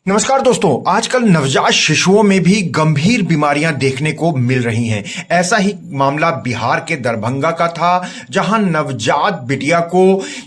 नमस्कार दोस्तों। आजकल नवजात शिशुओं में भी गंभीर बीमारियां देखने को मिल रही हैं। ऐसा ही मामला बिहार के दरभंगा का था, जहां नवजात बिटिया को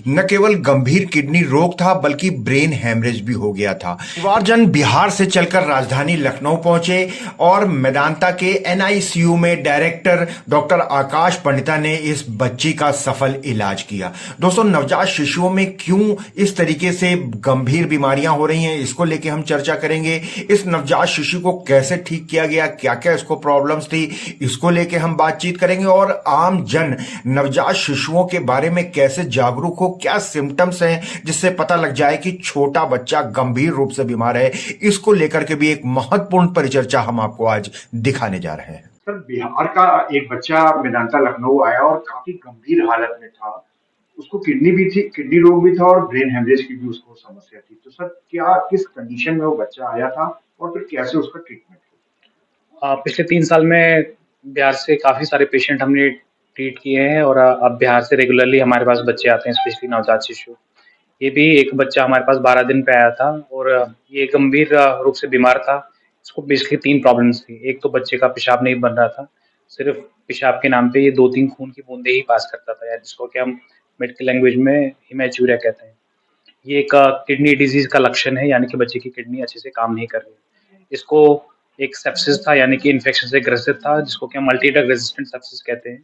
न केवल गंभीर किडनी रोग था बल्कि ब्रेन हैमरेज भी हो गया था। परिवारजन बिहार से चलकर राजधानी लखनऊ पहुंचे और मेदांता के एनआईसीयू में डायरेक्टर डॉक्टर आकाश पंडिता ने इस बच्ची का सफल इलाज किया। दोस्तों, नवजात शिशुओं में क्यों इस तरीके से गंभीर बीमारियां हो रही हैं, इसको लेके हम चर्चा करेंगे। इस नवजात शिशु को कैसे ठीक किया गया, क्या क्या इसको प्रॉब्लम्स थी, इसको लेके हम बातचीत करेंगे। और आम जन नवजात शिशुओं के बारे में कैसे जागरूक हो, क्या सिम्टम्स हैं जिससे पता लग जाए कि छोटा बच्चा गंभीर रूप से बीमार है, इसको लेकर के भी एक महत्वपूर्ण परिचर्चा हम आपको आज दिखाने जा रहे हैं। सर, बिहार का एक बच्चा मेदांता लखनऊ आया और काफी गंभीर हालत में था। उसको किडनी भी थी, किडनी रोग भी था और ब्रेन हेमरेज की भी उसको समस्या थी। तो सर, क्या किस कंडीशन में वो बच्चा आया था और फिर कैसे उसका ट्रीटमेंट पिछले 3 साल में बिहार से काफ़ी सारे पेशेंट हमने ट्रीट किए हैं और अब बिहार से रेगुलरली हमारे पास बच्चे आते हैं, स्पेशली नवजात शिशु। ये भी एक बच्चा हमारे पास 12 दिन पे आया था और ये गंभीर रूप से बीमार था। इसको बेसिकली 3 प्रॉब्लम्स थी। एक तो बच्चे का पेशाब नहीं बन रहा था, सिर्फ़ पेशाब के नाम पे ये 2-3 खून की बूंदें ही पास करता था, या जिसको कि हम मेडिकल लैंग्वेज में हेमेचूरिया कहते हैं। ये एक किडनी डिजीज़ का लक्षण है, यानी कि बच्चे की किडनी अच्छे से काम नहीं कर रही है। इसको एक सेप्सिस था, यानी कि इन्फेक्शन से ग्रसित था, जिसको कि हम मल्टी ड्रग रेजिस्टेंट सेप्सिस कहते हैं।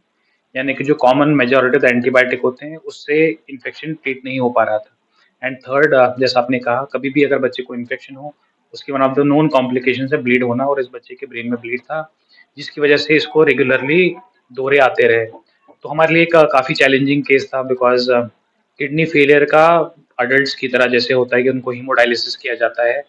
यानी कि जो कॉमन मेजॉरिटी ऑफ एंटीबायोटिक होते हैं, उससे इन्फेक्शन ट्रीट नहीं हो पा रहा था। एंड थर्ड, जैसा आपने कहा, कभी भी अगर बच्चे को इन्फेक्शन हो, उसकी one of the known complication है ब्लीड होना, और इस बच्चे के ब्रेन में ब्लीड था, जिसकी वजह से इसको रेगुलरली दौरे आते रहे। तो हमारे लिए एक काफ़ी चैलेंजिंग केस था, बिकॉज़ किडनी फेलियर का अडल्ट्स की तरह जैसे होता है कि उनको हीमोडायलिसिस किया जाता है,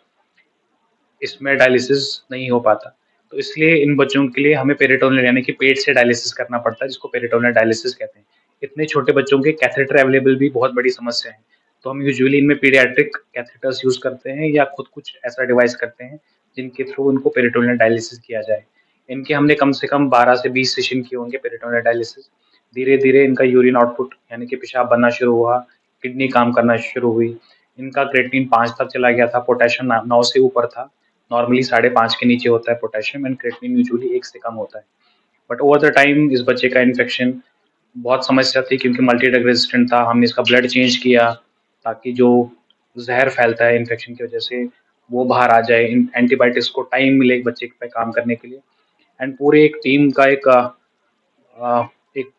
इसमें डायलिसिस नहीं हो पाता। तो इसलिए इन बच्चों के लिए हमें पेरिटोनियल, यानी कि पेट से डायलिसिस करना पड़ता है, जिसको पेरिटोनियल डायलिसिस कहते हैं। इतने छोटे बच्चों के कैथेटर अवेलेबल भी बहुत बड़ी समस्या है। तो हम यूजुअली इनमें पीडियाट्रिक कैथेटर्स यूज़ करते हैं, या खुद कुछ ऐसा डिवाइस करते हैं जिनके थ्रू इनको पेरिटोनियल डायलिसिस किया जाए। इनके हमने कम से कम 12 से 20 सेशन किए होंगे पेरिटोनियल डायलिसिस। धीरे-धीरे इनका यूरिन आउटपुट, यानी कि पेशाब बनना शुरू हुआ, किडनी काम करना शुरू हुई। इनका क्रेटिनिन 5 तक चला गया था, पोटेशियम 9 से ऊपर था। नॉर्मली 5.5 के नीचे होता है पोटेशियम, एंड क्रेटिनिन यूजुअली 1 से कम होता है। बट ओवर द टाइम इस बच्चे का इन्फेक्शन बहुत समस्या थी, क्योंकि मल्टी ड्रग रेजिस्टेंट था। हमने इसका ब्लड चेंज किया ताकि जो जहर फैलता है इन्फेक्शन की वजह से, वो बाहर आ जाए। एंटीबायोटिक्स को टाइम मिले एक बच्चे पे काम करने के लिए। एंड पूरे एक टीम का एक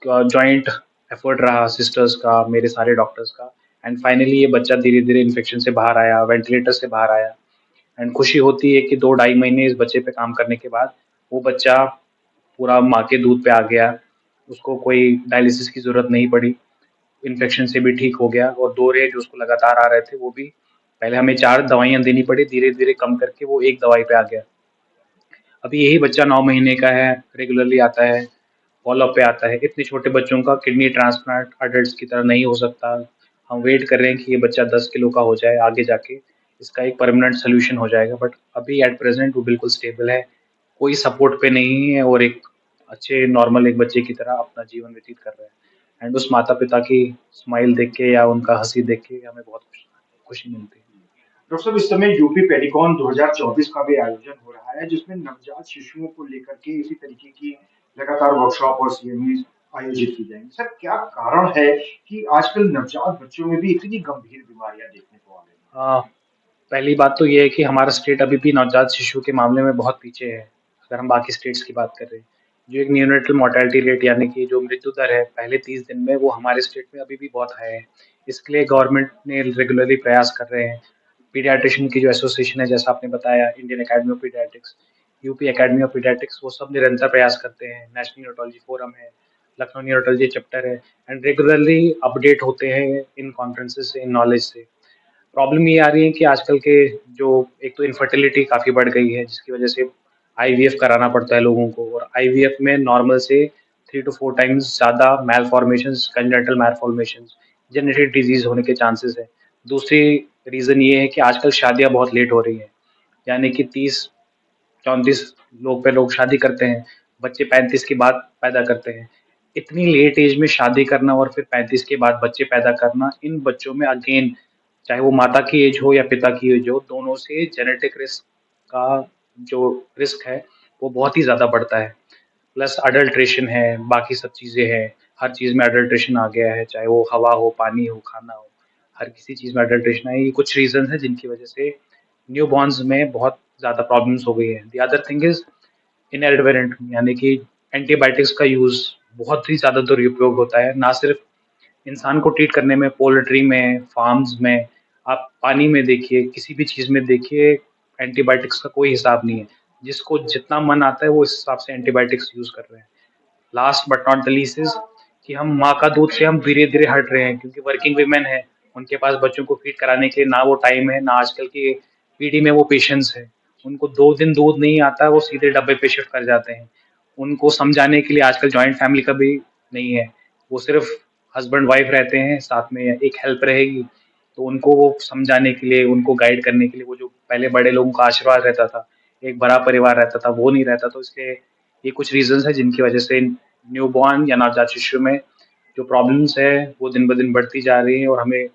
जॉइंट एफर्ट रहा, सिस्टर्स का, मेरे सारे डॉक्टर्स का। एंड फाइनली ये बच्चा धीरे धीरे इन्फेक्शन से बाहर आया, वेंटिलेटर से बाहर आया। एंड खुशी होती है कि 2 ढाई महीने इस बच्चे पे काम करने के बाद वो बच्चा पूरा माँ के दूध पे आ गया। उसको कोई डायलिसिस की ज़रूरत नहीं पड़ी, इन्फेक्शन से भी ठीक हो गया, और दौरे जो उसको लगातार आ रहे थे वो भी, पहले हमें 4 दवाइयाँ देनी पड़ी, धीरे-धीरे कम करके वो 1 दवाई पे आ गया। अभी यही बच्चा 9 महीने का है, रेगुलरली आता है, फ़ॉलो-अप पे आता है। इतने छोटे बच्चों का किडनी ट्रांसप्लांट अडल्ट्स की तरह नहीं हो सकता। हम वेट कर रहे हैं कि ये बच्चा 10 किलो का हो जाए, आगे जाके इसका एक परमानेंट सॉल्यूशन हो जाएगा। बट अभी एट प्रेज़ेंट वो बिल्कुल स्टेबल है, कोई सपोर्ट पे नहीं है, और एक अच्छे नॉर्मल एक बच्चे की तरह अपना जीवन व्यतीत कर रहा है। एंड उस माता-पिता की स्माइल देख के या उनका हँसी देख के हमें बहुत खुशी मिलती है। हो? डॉक्टर साहब, इस समय यूपी पेडिकॉन 2024 का भी आयोजन हो रहा है, जिसमें नवजात शिशुओं को लेकर के इसी तरीके की लगातार वर्कशॉप और सीएमई आयोजित की जाएंगी। सर, क्या कारण है कि आजकल नवजात बच्चों में भी इतनी गंभीर बीमारियां देखने को आ रही हैं? अ, पहली बात तो ये है कि हमारा स्टेट अभी भी नवजात शिशु के मामले में बहुत पीछे है, अगर हम बाकी स्टेट्स की बात करें। जो एक न्यूनेटल मोर्टेलिटी रेट, यानी कि जो मृत्यु दर है पहले 30 दिन में, वो हमारे स्टेट में अभी भी बहुत हाई है। इसके लिए गवर्नमेंट ने रेगुलरली प्रयास कर रहे हैं। पीडियाट्रिशियन की जो एसोसिएशन है, जैसा आपने बताया, Indian academy of paediatrics, UP academy of paediatrics, वो सब निरंतर प्रयास करते हैं। नेशनल न्यूरोलॉजी फोरम है, लखनऊ न्यूरोलॉजी चैप्टर है, एंड रेगुलरली अपडेट होते हैं इन कॉन्फ्रेंसेस से, इन नॉलेज से। प्रॉब्लम ये आ रही है कि आजकल के जो, एक तो इनफर्टिलिटी काफ़ी बढ़ गई है, जिसकी वजह से आईवीएफ कराना पड़ता है लोगों को, और आईवीएफ में नॉर्मल से 3 टू 4 टाइम्स ज़्यादा malformations, congenital malformations, genetic disease होने के चांसेस है। दूसरी रीज़न ये है कि आजकल शादियाँ बहुत लेट हो रही हैं, यानी कि 30-34 लोग शादी करते हैं, बच्चे 35 के बाद पैदा करते हैं। इतनी लेट एज में शादी करना और फिर 35 के बाद बच्चे पैदा करना, इन बच्चों में अगेन चाहे वो माता की एज हो या पिता की एज हो, दोनों से जेनेटिक रिस्क का जो रिस्क है वो बहुत ही ज़्यादा बढ़ता है। प्लस अडल्ट्रेशन है, बाकी सब चीज़ें हैं, हर चीज़ में अडल्ट्रेशन आ गया है, चाहे वो हवा हो, पानी हो, खाना हो, हर किसी चीज़ में अडल्ट्रेशन है। ये कुछ रीज़न्स हैं जिनकी वजह से न्यूबॉर्न्स में बहुत ज़्यादा प्रॉब्लम्स हो गई हैं। द अदर थिंग इज़ इनएडवेरेंट, यानी कि एंटीबायोटिक्स का यूज़ बहुत ही ज़्यादा दुरुपयोग होता है, ना सिर्फ इंसान को ट्रीट करने में, पोल्ट्री में, फार्म्स में, आप पानी में देखिए, किसी भी चीज़ में देखिए, एंटीबायोटिक्स का कोई हिसाब नहीं है। जिसको जितना मन आता है वो इस हिसाब से एंटीबायोटिक्स यूज़ कर रहे हैं। Last but not the least is कि हम माँ का दूध से हम धीरे-धीरे हट रहे हैं, क्योंकि वर्किंग वुमेन हैं, उनके पास बच्चों को फीड कराने के लिए ना वो टाइम है, ना आजकल की पीढ़ी में वो पेशेंस है। उनको 2 दिन दूध नहीं आता, वो सीधे डब्बे पे शिफ्ट कर जाते हैं। उनको समझाने के लिए आजकल जॉइंट फैमिली का भी नहीं है, वो सिर्फ़ हस्बैंड वाइफ रहते हैं, साथ में एक हेल्प रहेगी, तो उनको वो समझाने के लिए, उनको गाइड करने के लिए वो जो पहले बड़े लोगों का आशीर्वाद रहता था, एक बड़ा परिवार रहता था, वो नहीं रहता। तो इसलिए ये कुछ रीज़न्स हैं जिनकी वजह से न्यूबॉर्न या नवजात शिशु में जो प्रॉब्लम्स है वो दिन-ब-दिन बढ़ती जा रही हैं, और हमें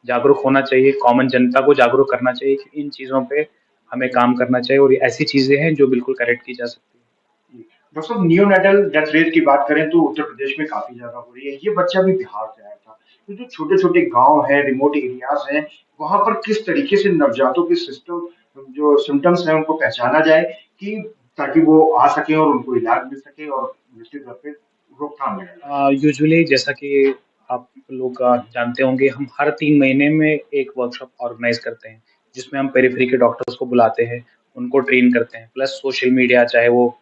जागरूक होना चाहिए, कॉमन जनता को जागरूक करना चाहिए कि इन चीज़ों पे हमें काम करना चाहिए, और ये ऐसी चीज़ें हैं जो बिल्कुल करेक्ट की जा सकती हैं। जी। डॉक्टर साहब, नियोनेटल डेथ रेट की बात करें तो उत्तर प्रदेश में काफ़ी ज़्यादा हो रही है। ये बच्चा भी बिहार से आया था। तो जो छोटे-छोटे गाँव हैं, रिमोट एरियाज़ हैं, वहाँ पर किस तरीके से नवजातों के जो सिम्पटम्स हैं उनको पहचाना जाए कि ताकि वो आ सकें और उनको इलाज मिल सके और मृत्यु दर पे रोकथाम में रहे? यूजुअली जैसा कि आप लोग जानते होंगे, हम हर 3 महीने में एक वर्कशॉप ऑर्गेनाइज़ करते हैं, जिसमें हम पेरिफेरी के डॉक्टर्स को बुलाते हैं, उनको ट्रेन करते हैं। प्लस सोशल मीडिया, चाहे वो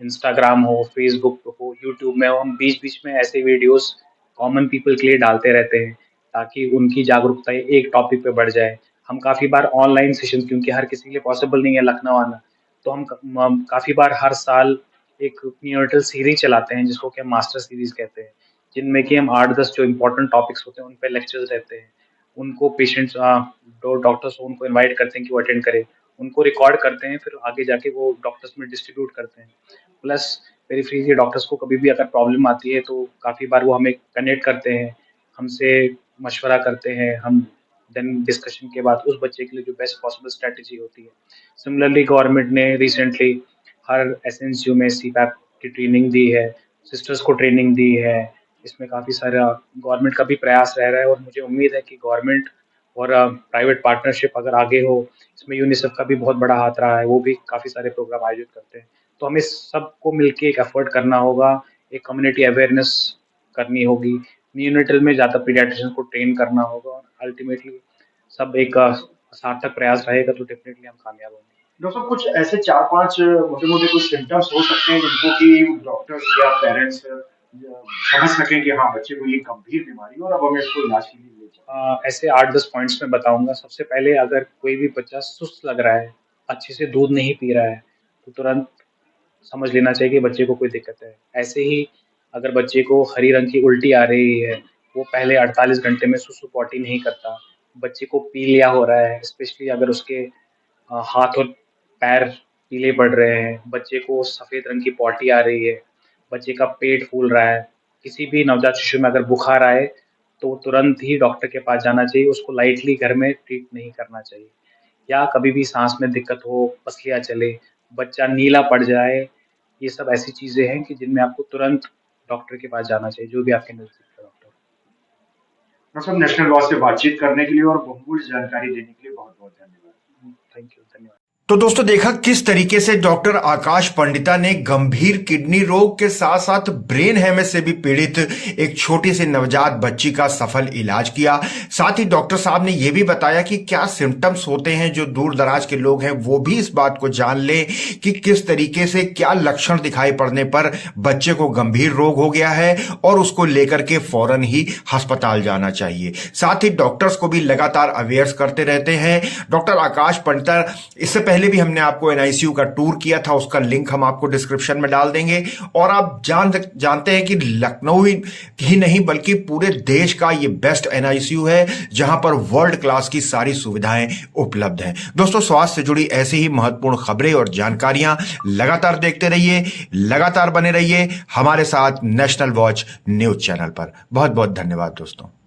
इंस्टाग्राम हो, फेसबुक हो, यूट्यूब में हो, हम बीच-बीच में ऐसे वीडियोज़ कॉमन पीपल के लिए डालते रहते हैं, ताकि उनकी जागरूकता एक टॉपिक पे बढ़ जाए। हम काफ़ी बार ऑनलाइन सेशंस, क्योंकि हर किसी के लिए पॉसिबल नहीं है लखनऊ आना, तो हम काफ़ी बार हर साल एक न्यूरेटल सीरीज़ चलाते हैं, जिसको कि हम मास्टर सीरीज़ कहते हैं, जिनमें कि हम 8-10 जो इम्पोर्टेंट टॉपिक्स होते हैं, उन पे लेक्चर्स रहते हैं। उनको पेशेंट्स जो डॉक्टर्स को उनको इनवाइट करते हैं कि वो अटेंड करें। उनको रिकॉर्ड करते हैं, फिर आगे जाके वो डॉक्टर्स में डिस्ट्रीब्यूट करते हैं। प्लस पेरिफेरी के डॉक्टर्स को कभी भी अगर प्रॉब्लम आती है, तो काफ़ी बार वो हमें कनेक्ट करते हैं, हमसे मशवरा करते हैं, हम देन डिस्कशन के बाद उस बच्चे के लिए जो बेस्ट पॉसिबल स्ट्रैटेजी होती है। सिमिलरली गवर्नमेंट ने रिसेंटली हर एसएनसीयू में सीपैप की ट्रेनिंग दी है, सिस्टर्स को ट्रेनिंग दी है। इसमें काफ़ी सारा गवर्नमेंट का भी प्रयास रह रहा है, और मुझे उम्मीद है कि गवर्नमेंट और प्राइवेट पार्टनरशिप अगर आगे हो, इसमें यूनिसेफ का भी बहुत बड़ा हाथ रहा है, वो भी काफ़ी सारे प्रोग्राम आयोजित करते हैं। तो हमें सबको मिलके एक एफर्ट करना होगा, एक कम्युनिटी अवेयरनेस करनी होगी, नियोनेटल में ज़्यादा पीडियाट्रिशियन को ट्रेन करना होगा, और अल्टीमेटली सब एक सार्थक प्रयास रहेगा तो डेफिनिटली हम कामयाब होंगे। डॉक्टर साहब, कुछ ऐसे 4-5 मोटे-मोटे कुछ सिम्पटम्स हो सकते हैं जिनको कि डॉक्टर्स या पेरेंट्स समझ सकें कि हाँ, बच्चे को ये गंभीर बीमारी है और अब हमें इसको इलाज के लिए ले जाना ऐसे 8-10 पॉइंट्स मैं बताऊँगा। सबसे पहले, अगर कोई भी बच्चा सुस्त लग रहा है, अच्छे से दूध नहीं पी रहा है, तो तुरंत समझ लेना चाहिए कि बच्चे को कोई दिक्कत है। ऐसे ही अगर बच्चे को हरी रंग की उल्टी आ रही है, वो पहले 48 घंटे में सुसु पॉटी नहीं करता, बच्चे को पीलिया हो रहा है, स्पेशली अगर उसके हाथ और पैर पीले पड़ रहे हैं, बच्चे को सफ़ेद रंग की पॉटी आ रही है, बच्चे का पेट फूल रहा है, किसी भी नवजात शिशु में अगर बुखार आए, तो तुरंत ही डॉक्टर के पास जाना चाहिए, उसको लाइटली घर में ट्रीट नहीं करना चाहिए। या कभी भी साँस में दिक्कत हो, पसलियाँ चले, बच्चा नीला पड़ जाए, ये सब ऐसी चीज़ें हैं कि जिनमें आपको तुरंत डॉक्टर के पास जाना चाहिए, जो भी आपके नज़दीक का डॉक्टर हो। डॉक्टर साहब, नेशनल लॉ से बातचीत करने के लिए और बहुमूल्य जानकारी देने के लिए बहुत-बहुत धन्यवाद। थैंक यू, धन्यवाद। तो दोस्तों, देखा किस तरीके से डॉक्टर आकाश पंडिता ने गंभीर किडनी रोग के साथ साथ ब्रेन हेमरेज से भी पीड़ित एक छोटी सी नवजात बच्ची का सफल इलाज किया। साथ ही डॉक्टर साहब ने यह भी बताया कि क्या सिम्टम्स होते हैं, जो दूर दराज के लोग हैं वो भी इस बात को जान ले कि किस तरीके से क्या लक्षण दिखाई पड़ने पर बच्चे को गंभीर रोग हो गया है और उसको लेकर के फौरन ही अस्पताल जाना चाहिए। साथ ही डॉक्टर्स को भी लगातार अवेयर करते रहते हैं। डॉक्टर आकाश पंडिता, इससे पहले भी हमने आपको एनआईसीयू का टूर किया था, उसका लिंक हम आपको डिस्क्रिप्शन में डाल देंगे। और आप जानते हैं कि लखनऊ ही नहीं बल्कि पूरे देश का ये बेस्ट एनआईसीयू है, जहां पर वर्ल्ड क्लास की सारी सुविधाएं उपलब्ध हैं। दोस्तों, स्वास्थ्य से जुड़ी ऐसी ही महत्वपूर्ण खबरें और जानकारियां लगातार देखते रहिए, लगातार बने रहिए हमारे साथ नेशनल वॉच न्यूज चैनल पर। बहुत बहुत धन्यवाद दोस्तों।